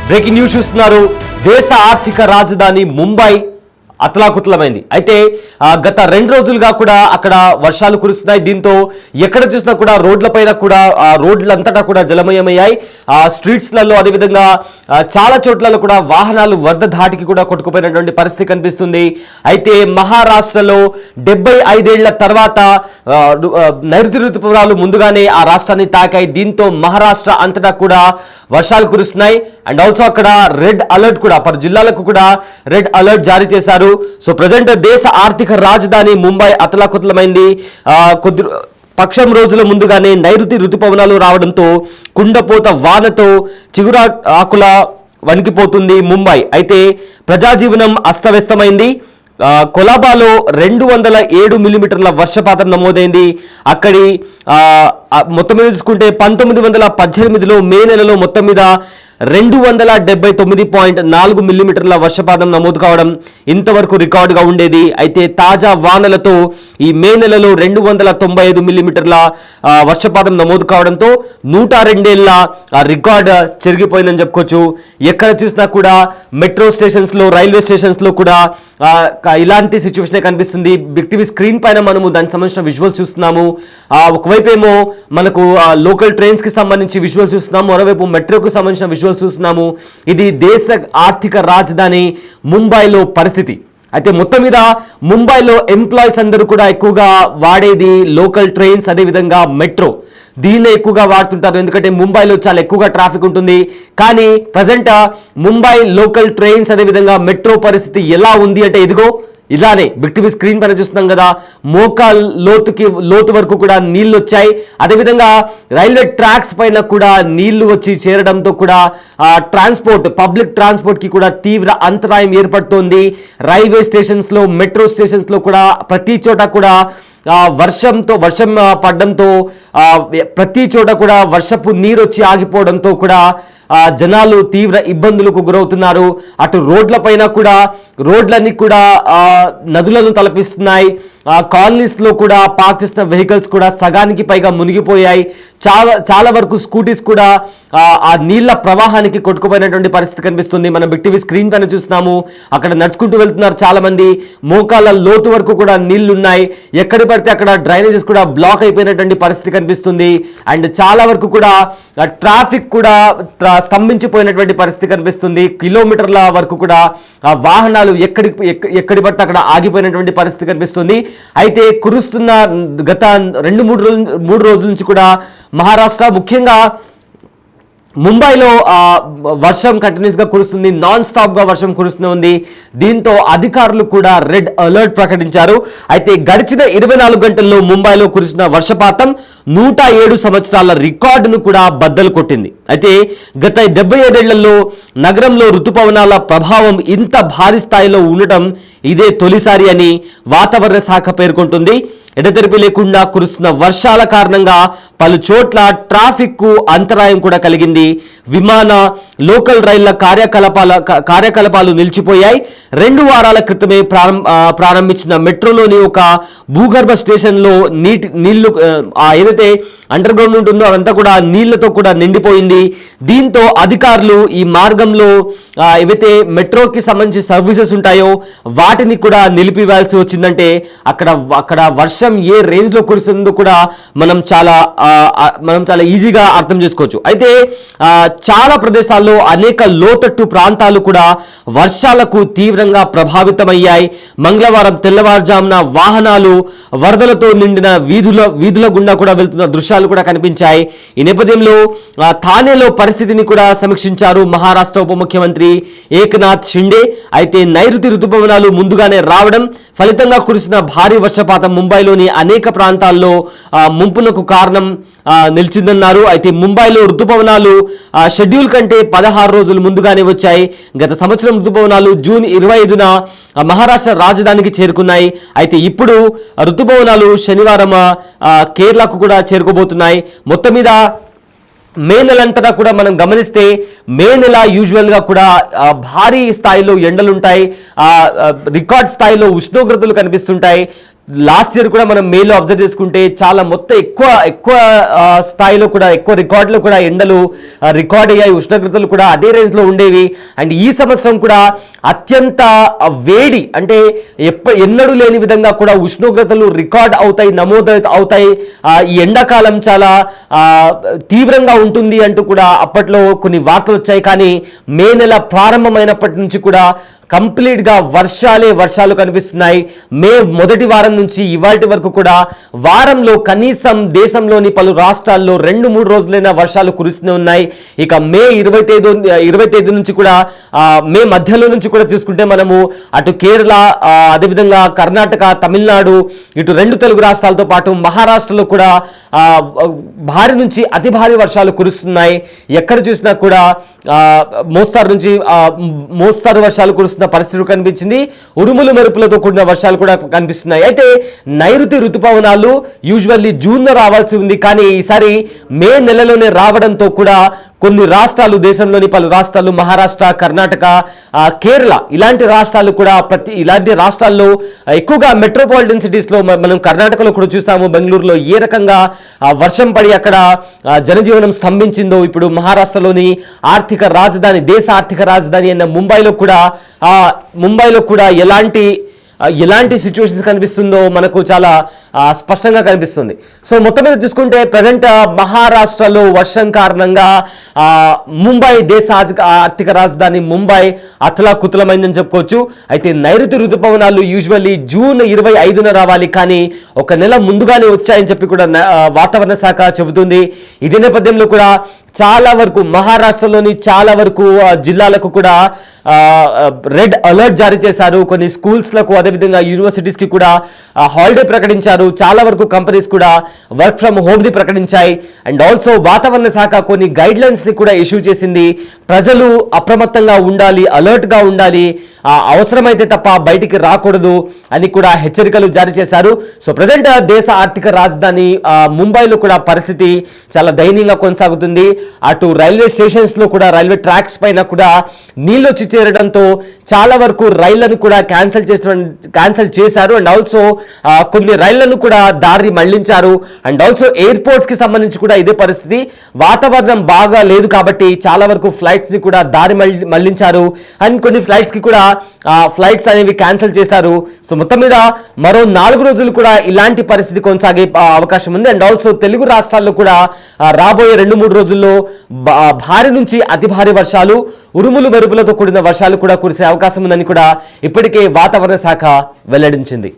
Breaking news చూస్తున్నారు. దేశ ఆర్థిక రాజధాని ముంబై అతలాకుతలమైంది. అయితే గత 2 రోజులుగా కూడా అక్కడ వర్షాలు కురుస్తున్నాయి. దీంతో ఎక్కడ చూసినా కూడా రోడ్లపైన కూడా రోడ్లంతటా కూడా జలమయమయ్యాయి. స్ట్రీట్స్లలో అదేవిధంగా చాలా చోట్లలో కూడా వాహనాలు వరద ధాటికి కూడా కొట్టుకుపోయినటువంటి పరిస్థితి కనిపిస్తుంది. అయితే మహారాష్ట్రలో 75 ఏళ్ల తర్వాత నైరుతి ఋతుపవనాలు ముందుగానే ఆ రాష్ట్రాన్ని తాకాయి. దీంతో మహారాష్ట్ర అంతటా కూడా వర్షాలు కురుస్తున్నాయి. అండ్ ఆల్సో అక్కడ రెడ్ అలర్ట్ కూడా పలు జిల్లాలకు కూడా రెడ్ అలర్ట్ జారీ చేశారు. సో ప్రజెంట్ దేశ ఆర్థిక రాజధాని ముంబై అతలాకుతలమైంది. కొద్ది పక్షం రోజుల ముందుగానే నైరుతి ఋతుపవనాలు రావడంతో కుండపోత వానతో చిగురు ఆకుల వణికిపోతుంది ముంబై. అయితే ప్రజాజీవనం అస్తవ్యస్తమైంది. కొలాబాలో 207 మిల్లీమీటర్ల వర్షపాతం నమోదైంది. అక్కడి మొత్తం మీద చూసుకుంటే 1918లో మే నెలలో మొత్తం మీద 279.4 మిల్లీమీటర్ల వర్షపాతం నమోదు కావడం ఇంతవరకు రికార్డుగా ఉండేది. అయితే తాజా వానలతో ఈ మే నెలలో 295 మిల్లీమీటర్ల వర్షపాతం నమోదు కావడంతో 102 ఏళ్ల రికార్డు చెరిగిపోయిందని చెప్పుకోవచ్చు. ఎక్కడ చూసినా కూడా మెట్రో స్టేషన్స్లో, రైల్వే స్టేషన్స్లో కూడా ఇలాంటి సిచ్యువేషన్ కనిపిస్తుంది. బిగ్ టీవీ స్క్రీన్ పైన మనము దానికి సంబంధించిన విజువల్స్ చూస్తున్నాము. ఒకవైపు ఏమో మనకు లోకల్ ట్రైన్స్ కి సంబంధించి విజువల్స్ చూస్తున్నాము, మరోవైపు మెట్రోకు సంబంధించిన విజువల్స్ చూస్తున్నాము. ఇది దేశ ఆర్థిక రాజధాని ముంబైలో పరిస్థితి. అయితే మొత్తం మీద ముంబైలో ఎంప్లాయీస్ అందరూ కూడా ఎక్కువగా వాడేది లోకల్ ట్రైన్స్, అదేవిధంగా మెట్రో. దీన్నే ఎక్కువగా వాడుతుంటారు, ఎందుకంటే ముంబైలో చాలా ఎక్కువగా ట్రాఫిక్ ఉంటుంది. కానీ ప్రజెంట్ ముంబై లోకల్ ట్రైన్స్ అదేవిధంగా మెట్రో పరిస్థితి ఎలా ఉంది అంటే ఇదిగో ఇలానే బిగ్ టీవీ స్క్రీన్ పైన చూస్తున్నాం కదా. మోకాల్ లోతు వరకు కూడా నీళ్లు వచ్చాయి. అదేవిధంగా రైల్వే ట్రాక్స్ పైన కూడా నీళ్లు వచ్చి చేరడంతో కూడా పబ్లిక్ ట్రాన్స్పోర్ట్ కి కూడా తీవ్ర అంతరాయం ఏర్పడుతోంది. రైల్వే స్టేషన్స్ లో, మెట్రో స్టేషన్స్ లో కూడా ప్రతి చోట కూడా వర్షం పడడంతో ప్రతి చోట కూడా వర్షపు నీరు వచ్చి ఆగిపోవడంతో కూడా జనాలు తీవ్ర ఇబ్బందులకు గురవుతున్నారు. అటు రోడ్లపైన కూడా రోడ్లన్నీ కూడా నదులను తలపిస్తున్నాయి. కాలనీస్లో కూడా పార్క్ చేసిన వెహికల్స్ కూడా సగానికి పైగా మునిగిపోయాయి. చాలా వరకు స్కూటీస్ కూడా ఆ నీళ్ల ప్రవాహానికి కొట్టుకుపోయినటువంటి పరిస్థితి కనిపిస్తుంది. మనం బిగ్ టీవీ స్క్రీన్ పైన చూస్తున్నాము. అక్కడ నడుచుకుంటూ వెళ్తున్నారు చాలా మంది. మోకాళ్ళ లోతు వరకు కూడా నీళ్లు ఉన్నాయి. ఎక్కడ పడితే అక్కడ డ్రైనేజెస్ కూడా బ్లాక్ అయిపోయినటువంటి పరిస్థితి కనిపిస్తుంది. అండ్ చాలా వరకు కూడా ట్రాఫిక్ కూడా స్తంభించిపోయినటువంటి పరిస్థితి కనిపిస్తుంది. కిలోమీటర్ల వరకు కూడా వాహనాలు ఎక్కడి పడితే అక్కడ ఆగిపోయినటువంటి పరిస్థితి కనిపిస్తుంది. అయితే కురుస్తున్న గత 2-3 రోజుల నుంచి కూడా మహారాష్ట్ర, ముఖ్యంగా ముంబైలో వర్షం కంటిన్యూస్ గా కురుస్తుంది. నాన్ స్టాప్ గా వర్షం కురుస్తూనే ఉంది. దీంతో అధికారులు కూడా రెడ్ అలర్ట్ ప్రకటించారు. అయితే గడిచిన 24 గంటల్లో ముంబైలో కురిసిన వర్షపాతం 107 సంవత్సరాల రికార్డును కూడా బద్దలు కొట్టింది. అయితే గత 75 ఏళ్లలో నగరంలో ఋతుపవనాల ప్రభావం ఇంత భారీ స్థాయిలో ఉండటం ఇదే తొలిసారి అని వాతావరణ శాఖ పేర్కొంటుంది. ఎడతెరిపి లేకుండా కురుస్తున్న వర్షాల కారణంగా పలు చోట్ల ట్రాఫిక్ కు అంతరాయం కూడా కలిగింది. విమాన, లోకల్ రైళ్ల కార్యకలాపాలు నిలిచిపోయాయి. 2 వారాల క్రితమే ప్రారంభించిన మెట్రోలోని ఒక భూగర్భ స్టేషన్లో నీళ్లు ఏదైతే అండర్ గ్రౌండ్ ఉంటుందో అదంతా కూడా నీళ్లతో కూడా నిండిపోయింది. దీంతో అధికారులు ఈ మార్గంలో ఏవైతే మెట్రోకి సంబంధించి సర్వీసెస్ ఉంటాయో వాటిని కూడా నిలిపివేయాల్సి వచ్చిందంటే అక్కడ వర్షం ఏ రేంజ్ లో కురుస్తుందో కూడా మనం చాలా ఈజీగా అర్థం చేసుకోవచ్చు. అయితే చాలా ప్రదేశాల్లో అనేక లోతట్టు ప్రాంతాలు కూడా వర్షాలకు తీవ్రంగా ప్రభావితమయ్యాయి. మంగళవారం తెల్లవారుజామున వాహనాలు వరదలతో నిండిన వీధుల గుండా కూడా వెళ్తున్న దృశ్యాలు కూడా కనిపించాయి. ఈ నేపథ్యంలో థానేలో పరిస్థితిని కూడా సమీక్షించారు మహారాష్ట్ర ఉప ముఖ్యమంత్రి ఏక్నాథ్ షిండే. అయితే నైరుతి ఋతుపవనాలు ముందుగానే రావడం ఫలితంగా కురిసిన భారీ వర్షపాతం ముంబైలోని అనేక ప్రాంతాల్లో ముంపునకు కారణం నిలిచిందన్నారు. అయితే ముంబైలో ఋతుపవనాలు షెడ్యూల్ కంటే 16 రోజులు ముందుగానే వచ్చాయి. గత సంవత్సరం ఋతుపవనాలు జూన్ 25న మహారాష్ట్ర రాజధానికి చేరుకున్నాయి. అయితే ఇప్పుడు ఋతుపవనాలు శనివారం కేరళకు కూడా చేరుకోబోతున్నాయి. మొత్తం మీద మే నెలంతటా కూడా మనం గమనిస్తే మే నెల యూజువల్గా కూడా భారీ స్థాయిలో ఎండలుంటాయి, రికార్డ్ స్థాయిలో ఉష్ణోగ్రతలు కనిపిస్తుంటాయి. లాస్ట్ ఇయర్ కూడా మనం మేలో అబ్జర్వ్ చేసుకుంటే చాలా మొత్తం ఎక్కువ స్థాయిలో కూడా ఎక్కువ రికార్డులో కూడా ఎండలు రికార్డ్ అయ్యాయి, ఉష్ణోగ్రతలు కూడా అదే రేంజ్లో ఉండేవి. అండ్ ఈ సంవత్సరం కూడా అత్యంత వేడి అంటే ఎన్నడూ లేని విధంగా కూడా ఉష్ణోగ్రతలు రికార్డ్ అవుతాయి, నమోదు అవుతాయి. ఈ ఎండాకాలం చాలా తీవ్రంగా ఉంటుంది అంటూ కూడా అప్పట్లో కొన్ని వార్తలు వచ్చాయి. కానీ మే నెల ప్రారంభమైనప్పటి నుంచి కూడా కంప్లీట్గా వర్షాలు కనిపిస్తున్నాయి. మే మొదటి వారం నుంచి ఇవాల్టి వరకు కూడా వారంలో కనీసం దేశంలోని పలు రాష్ట్రాల్లో 2-3 రోజులైనా వర్షాలు కురుస్తూనే ఉన్నాయి. ఇక మే 20 తేదీ నుంచి కూడా మే మధ్యలో నుంచి కూడా చూసుకుంటే మనము అటు కేరళ, అదేవిధంగా కర్ణాటక, తమిళనాడు, ఇటు 2 తెలుగు రాష్ట్రాలతో పాటు మహారాష్ట్రలో కూడా భారీ నుంచి అతి భారీ వర్షాలు కురుస్తున్నాయి. ఎక్కడ చూసినా కూడా మోస్తారు వర్షాలు కురుస్తున్నాయి పరిస్థితి కనిపించింది. ఉరుములు మెరుపులతో కూడిన వర్షాలు కూడా కనిపిస్తున్నాయి. అయితే నైరుతి ఋతుపవనాలు యూజువల్లీ జూన్లో రావాల్సి ఉంది, కానీ ఈసారి మే నెలలోనే రావడంతో కూడా కొన్ని రాష్ట్రాలు, దేశంలోని పలు రాష్ట్రాలు, మహారాష్ట్ర, కర్ణాటక, కేరళ ఇలాంటి రాష్ట్రాలు కూడా ఇలాంటి రాష్ట్రాల్లో ఎక్కువగా మెట్రోపాలిటన్ సిటీస్లో మనం కర్ణాటకలో కూడా చూసాము, బెంగళూరులో ఏ రకంగా వర్షం పడి అక్కడ జనజీవనం స్తంభించిందో, ఇప్పుడు మహారాష్ట్రలోని ఆర్థిక రాజధాని, దేశ ఆర్థిక రాజధాని అయిన ముంబైలో కూడా ఎలాంటి సిచ్యువేషన్స్ కనిపిస్తుందో మనకు చాలా స్పష్టంగా కనిపిస్తుంది. సో మొత్తం మీద చూసుకుంటే ప్రజెంట్ మహారాష్ట్రలో వర్షం కారణంగా ముంబై, దేశ ఆర్థిక రాజధాని ముంబై అతలాకుతలమైందని చెప్పుకోవచ్చు. అయితే నైరుతి ఋతుపవనాలు యూజువల్లీ జూన్ 25న రావాలి, కానీ ఒక నెల ముందుగానే వచ్చాయని చెప్పి కూడా వాతావరణ శాఖ చెబుతుంది. ఇదే నేపథ్యంలో కూడా చాలా వరకు మహారాష్ట్రలోని చాలా వరకు జిల్లాలకు కూడా రెడ్ అలర్ట్ జారీ చేశారు. కొన్ని స్కూల్స్లకు, అదేవిధంగా యూనివర్సిటీస్కి కూడా హాలిడే ప్రకటించారు. చాలా వరకు కంపెనీస్ కూడా వర్క్ ఫ్రమ్ హోమ్ని ప్రకటించాయి. అండ్ ఆల్సో వాతావరణ శాఖ కొన్ని గైడ్ లైన్స్ని కూడా ఇష్యూ చేసింది. ప్రజలు అప్రమత్తంగా ఉండాలి, అలర్ట్గా ఉండాలి, అవసరమైతే తప్ప బయటికి రాకూడదు అని కూడా హెచ్చరికలు జారీ చేశారు. సో ప్రజెంట్ దేశ ఆర్థిక రాజధాని ముంబైలో కూడా పరిస్థితి చాలా దయనీయంగా కొనసాగుతుంది. అటు రైల్వే స్టేషన్స్లో కూడా, రైల్వే ట్రాక్స్ పైన కూడా నీళ్ళు వచ్చి చేరడంతో చాలా వరకు రైళ్లను కూడా క్యాన్సిల్ చేశారు. అండ్ ఆల్సో కొన్ని రైళ్లను కూడా దారి మళ్లించారు. అండ్ ఆల్సో ఎయిర్పోర్ట్స్ కి సంబంధించి కూడా ఇదే పరిస్థితి. వాతావరణం బాగా లేదు కాబట్టి చాలా వరకు ఫ్లైట్స్ ని కూడా దారి మళ్లించారు. అండ్ కొన్ని ఫ్లైట్స్ కి కూడా ఫ్లైట్స్ అనేవి క్యాన్సిల్ చేశారు. సో మొత్తం మీద మరో 4 రోజులు కూడా ఇలాంటి పరిస్థితి కొనసాగే అవకాశం ఉంది. అండ్ ఆల్సో తెలుగు రాష్ట్రాల్లో కూడా రాబోయే 2-3 రోజుల్లో భారీ నుంచి అతి భారీ వర్షాలు, ఉరుములు మెరుపులతో కూడిన వర్షాలు కూడా కురిసే అవకాశం ఉందని కూడా ఇప్పటికే వాతావరణ శాఖ వెల్లడించింది.